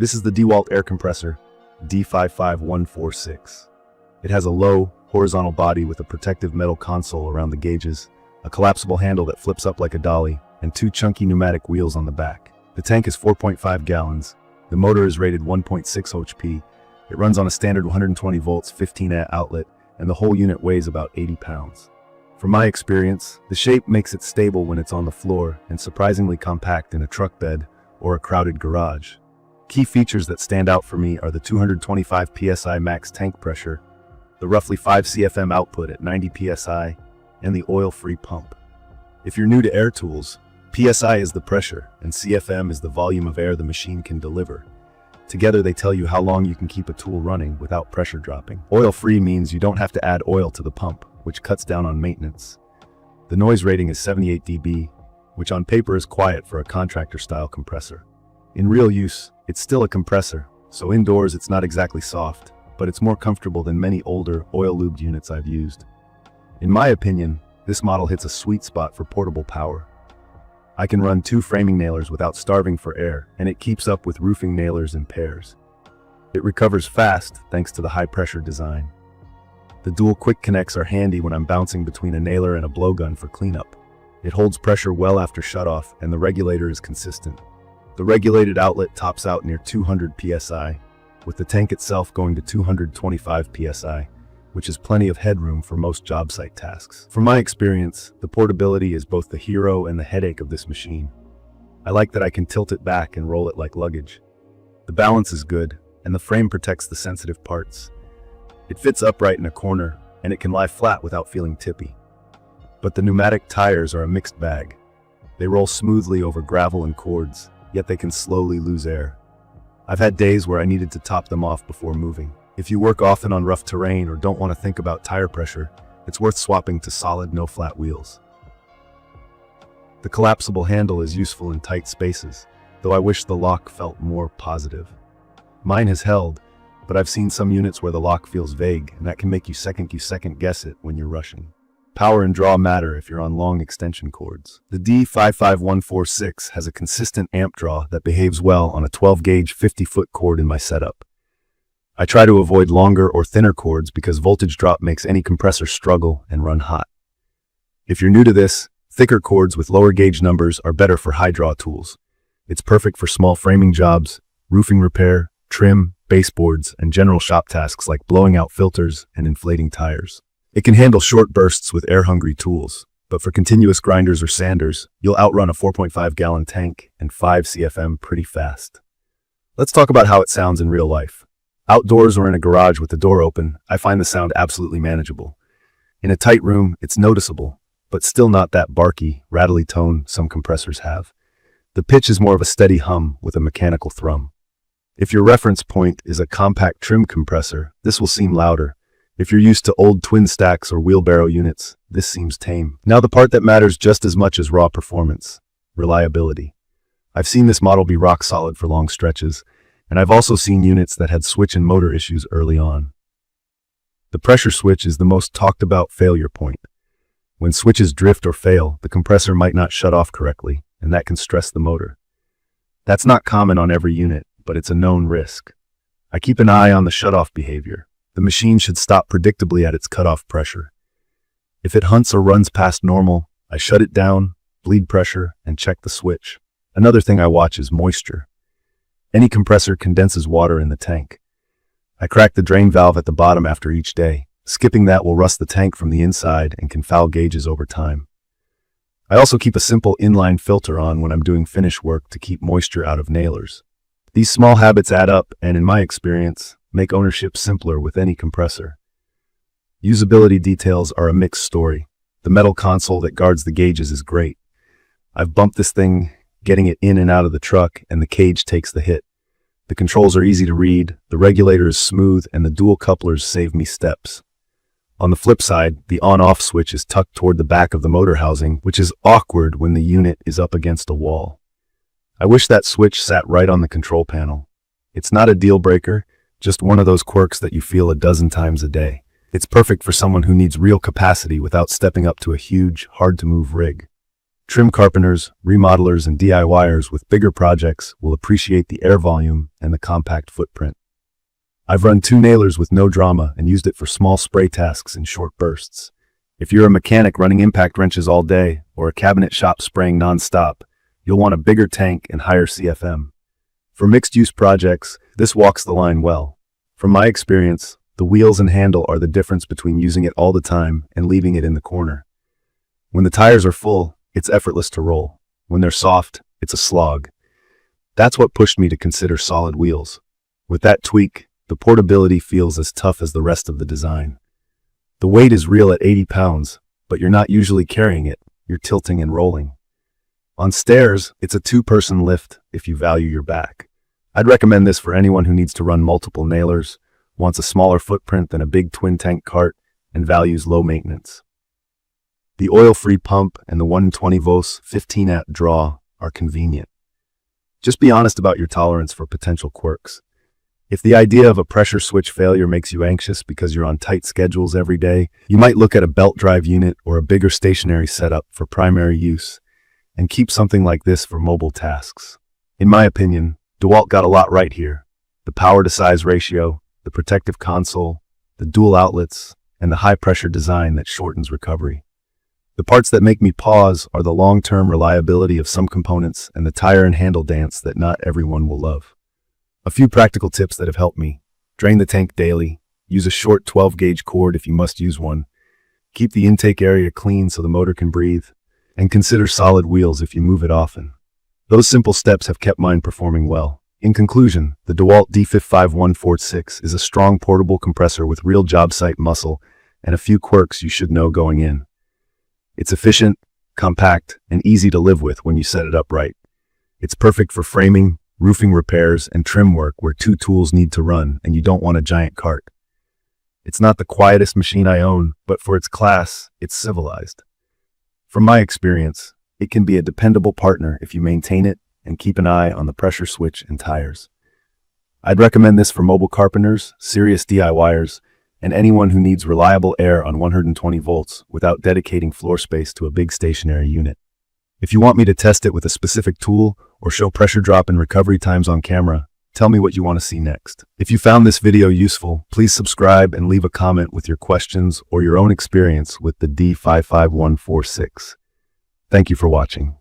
This is the DEWALT Air Compressor D55146. It has a low, horizontal body with a protective metal console around the gauges, a collapsible handle that flips up like a dolly, and two chunky pneumatic wheels on the back. The tank is 4.5 gallons. The motor is rated 1.6 HP. It runs on a standard 120 volts 15A outlet, and the whole unit weighs about 80 pounds. From my experience, the shape makes it stable when it's on the floor and surprisingly compact in a truck bed or a crowded garage. Key features that stand out for me are the 225 PSI max tank pressure, the roughly 5 CFM output at 90 PSI, and the oil-free pump. If you're new to air tools, PSI is the pressure and CFM is the volume of air the machine can deliver. Together they tell you how long you can keep a tool running without pressure dropping. Oil-free means you don't have to add oil to the pump, which cuts down on maintenance. The noise rating is 78 dB, which on paper is quiet for a contractor-style compressor. In real use, it's still a compressor, so indoors it's not exactly soft, but it's more comfortable than many older, oil-lubed units I've used. In my opinion, this model hits a sweet spot for portable power. I can run 2 framing nailers without starving for air, and it keeps up with roofing nailers in pairs. It recovers fast thanks to the high-pressure design. The dual quick connects are handy when I'm bouncing between a nailer and a blowgun for cleanup. It holds pressure well after shutoff, and the regulator is consistent. The regulated outlet tops out near 200 PSI, with the tank itself going to 225 PSI, which is plenty of headroom for most job site tasks. From my experience, the portability is both the hero and the headache of this machine. I like that I can tilt it back and roll it like luggage. The balance is good, and the frame protects the sensitive parts. It fits upright in a corner, and it can lie flat without feeling tippy. But the pneumatic tires are a mixed bag. They roll smoothly over gravel and cords, yet they can slowly lose air. I've had days where I needed to top them off before moving. If you work often on rough terrain or don't want to think about tire pressure, it's worth swapping to solid, no-flat wheels. The collapsible handle is useful in tight spaces, though I wish the lock felt more positive. Mine has held, but I've seen some units where the lock feels vague, and that can make you second guess it when you're rushing. Power and draw matter if you're on long extension cords. The D55146 has a consistent amp draw that behaves well on a 12-gauge 50-foot cord in my setup. I try to avoid longer or thinner cords because voltage drop makes any compressor struggle and run hot. If you're new to this, thicker cords with lower gauge numbers are better for high draw tools. It's perfect for small framing jobs, roofing repair, trim, baseboards, and general shop tasks like blowing out filters and inflating tires. It can handle short bursts with air-hungry tools, but for continuous grinders or sanders, you'll outrun a 4.5-gallon tank and 5 CFM pretty fast. Let's talk about how it sounds in real life. Outdoors or in a garage with the door open, I find the sound absolutely manageable. In a tight room, it's noticeable, but still not that barky, rattly tone some compressors have. The pitch is more of a steady hum with a mechanical thrum. If your reference point is a compact trim compressor, this will seem louder. If you're used to old twin stacks or wheelbarrow units, this seems tame. Now the part that matters just as much as raw performance: reliability. I've seen this model be rock solid for long stretches, and I've also seen units that had switch and motor issues early on. The pressure switch is the most talked about failure point. When switches drift or fail, the compressor might not shut off correctly, and that can stress the motor. That's not common on every unit, but it's a known risk. I keep an eye on the shutoff behavior. The machine should stop predictably at its cutoff pressure. If it hunts or runs past normal, I shut it down, bleed pressure, and check the switch. Another thing I watch is moisture. Any compressor condenses water in the tank. I crack the drain valve at the bottom after each day. Skipping that will rust the tank from the inside and can foul gauges over time. I also keep a simple inline filter on when I'm doing finish work to keep moisture out of nailers. These small habits add up and, in my experience, make ownership simpler with any compressor. Usability details are a mixed story. The metal console that guards the gauges is great. I've bumped this thing getting it in and out of the truck, and the cage takes the hit. The controls are easy to read, the regulator is smooth, and the dual couplers save me steps. On the flip side, the on-off switch is tucked toward the back of the motor housing, which is awkward when the unit is up against a wall. I wish that switch sat right on the control panel. It's not a deal breaker, just one of those quirks that you feel a dozen times a day. It's perfect for someone who needs real capacity without stepping up to a huge, hard-to-move rig. Trim carpenters, remodelers, and DIYers with bigger projects will appreciate the air volume and the compact footprint. I've run 2 nailers with no drama and used it for small spray tasks in short bursts. If you're a mechanic running impact wrenches all day or a cabinet shop spraying non-stop, you'll want a bigger tank and higher CFM. For mixed-use projects, this walks the line well. From my experience, the wheels and handle are the difference between using it all the time and leaving it in the corner. When the tires are full, it's effortless to roll. When they're soft, it's a slog. That's what pushed me to consider solid wheels. With that tweak, the portability feels as tough as the rest of the design. The weight is real at 80 pounds, but you're not usually carrying it, you're tilting and rolling. On stairs, it's a 2-person lift if you value your back. I'd recommend this for anyone who needs to run multiple nailers, wants a smaller footprint than a big twin-tank cart, and values low maintenance. The oil-free pump and the 120 volts 15-amp draw are convenient. Just be honest about your tolerance for potential quirks. If the idea of a pressure switch failure makes you anxious because you're on tight schedules every day, you might look at a belt drive unit or a bigger stationary setup for primary use, and keep something like this for mobile tasks. In my opinion, DEWALT got a lot right here. The power-to-size ratio, the protective console, the dual outlets, and the high-pressure design that shortens recovery. The parts that make me pause are the long-term reliability of some components and the tire and handle dance that not everyone will love. A few practical tips that have helped me. Drain the tank daily. Use a short 12-gauge cord if you must use one. Keep the intake area clean so the motor can breathe. And consider solid wheels if you move it often. Those simple steps have kept mine performing well. In conclusion, the DEWALT D55146 is a strong portable compressor with real job site muscle and a few quirks you should know going in. It's efficient, compact, and easy to live with when you set it up right. It's perfect for framing, roofing repairs, and trim work where 2 tools need to run and you don't want a giant cart. It's not the quietest machine I own, but for its class, it's civilized. From my experience, it can be a dependable partner if you maintain it and keep an eye on the pressure switch and tires. I'd recommend this for mobile carpenters, serious DIYers, and anyone who needs reliable air on 120 volts without dedicating floor space to a big stationary unit. If you want me to test it with a specific tool or show pressure drop and recovery times on camera, tell me what you want to see next. If you found this video useful, please subscribe and leave a comment with your questions or your own experience with the D55146. Thank you for watching.